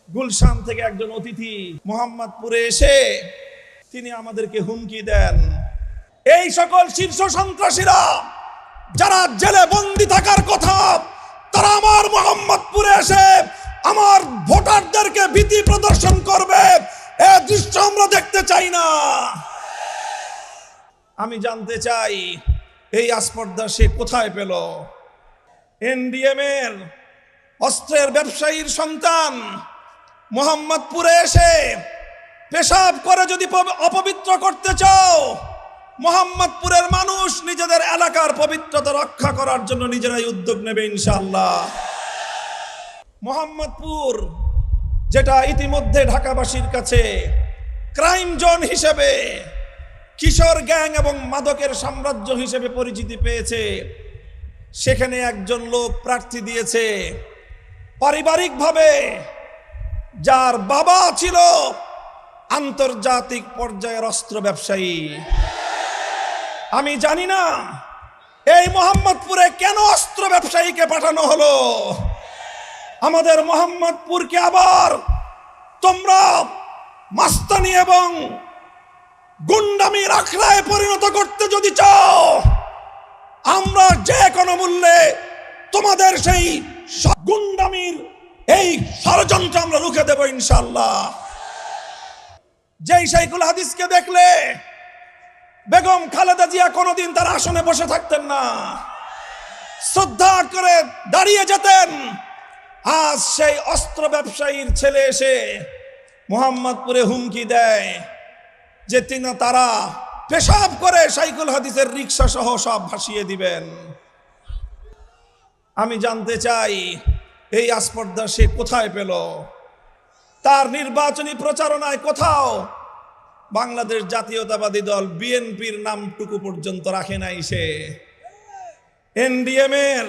গুলশান থেকে একজন অতিথি মোহাম্মদপুরে এসে তিনি আমাদেরকে হুমকি দেন, এই সকল শীর্ষ সন্ত্রাসীরা যারা জেলে বন্দী থাকার কথা, তারা আমার মোহাম্মদপুরে এসে আমার ভোটারদেরকে ভীতি প্রদর্শন করবে, এ দৃশ্য আমরা দেখতে চাই না। আমি জানতে চাই এই আস্পর্ধা সে কোথায় পেল? এনডিএম এর অস্ত্রের ব্যবসায়ীর সন্তান মোহাম্মদপুরে এসে পেশাব করে যদি অপবিত্র করতে চাও, মোহাম্মদপুরের মানুষ নিজেদের এলাকার পবিত্রতা রক্ষা করার জন্য নিজেরাই উদ্যোগ নেবে ইনশাআল্লাহ। মোহাম্মদপুর যেটা ইতিমধ্যে ঢাকাবাসীর কাছে ক্রাইম জোন হিসেবে, কিশোর গ্যাং এবং মাদকের সাম্রাজ্য হিসেবে পরিচিতি পেয়েছে, সেখানে একজন লোক প্রার্থী দিয়েছে পারিবারিকভাবে, যার বাবা ছিল আন্তর্জাতিক পর্যায়ের অস্ত্র ব্যবসায়ী। আমি জানি না এই মোহাম্মদপুরে কেন অস্ত্র ব্যবসায়ীকে পাঠানো হলো। আমাদের মোহাম্মদপুরকে আবার তোমরা মাস্তানি এবং গুন্ডামির আখড়ায় পরিণত করতে যদি চাও, আমরা যে কোনো মূল্যে তোমাদের সেই গুন্ডামির এই ষড়যন্ত্র আমরা রুখে দেব ইনশাআল্লাহ। যেই শাইখুল হাদিসকে দেখলে বেগম খালেদা জিয়া কোনোদিন তার আসনে বসে থাকতেন না, শ্রদ্ধা করে দাঁড়িয়ে যেতেন, আজ সেই অস্ত্র ব্যবসায়ীর ছেলে এসে মোহাম্মদপুরে হুমকি দেয় যে তারা পেশাব করে শাইখুল হাদিসের রিক্সা সহ সব ভাসিয়ে দিবেন। আমি জানতে চাই এই আস্পর্ধা সে কোথায় পেল? তার নির্বাচনী প্রচারণায় কোথাও বাংলাদেশ জাতীয়তাবাদী দল বিএনপির নামটুকু পর্যন্ত রাখে নাই সে। এনডিএম এর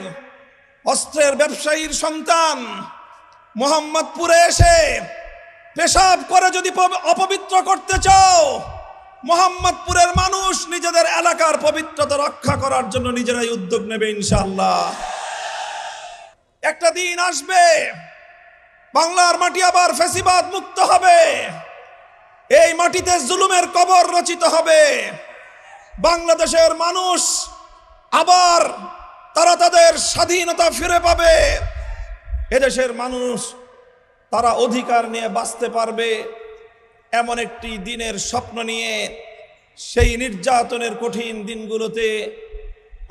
অস্ত্রের ব্যবসায়ীর সন্তান মোহাম্মদপুরে এসে পেশাব করে যদি অপবিত্র করতে চাও, মোহাম্মদপুরের মানুষ নিজেদের এলাকার পবিত্রতা রক্ষা করার জন্য নিজেরাই উদ্যোগ নেবে ইনশাআল্লাহ। একটা দিন আসবে বাংলার মাটি আবার ফ্যাসিবাদ মুক্ত হবে, এই মাটিতে জুলুমের কবর রচিত হবে, বাংলাদেশের মানুষ আবার তারা তাদের স্বাধীনতা ফিরে পাবে, এদেশের মানুষ তারা অধিকার নিয়ে বাঁচতে পারবে, এমন একটি দিনের স্বপ্ন নিয়ে সেই নির্যাতনের কঠিন দিনগুলোতে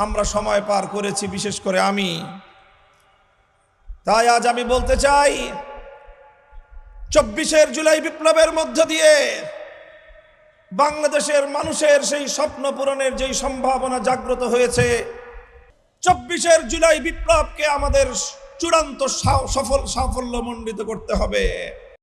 আমরা সময় পার করেছি, বিশেষ করে আমি। তাই আজ আমি বলতে চাই, 24 জুলাই বিপ্লবের মধ্য দিয়ে বাংলাদেশের মানুষের সেই স্বপ্ন পূরণের যেই সম্ভাবনা জাগ্রত হয়েছে, 24 জুলাই বিপ্লবকে আমাদের চূড়ান্ত সাফল্যমণ্ডিত করতে হবে।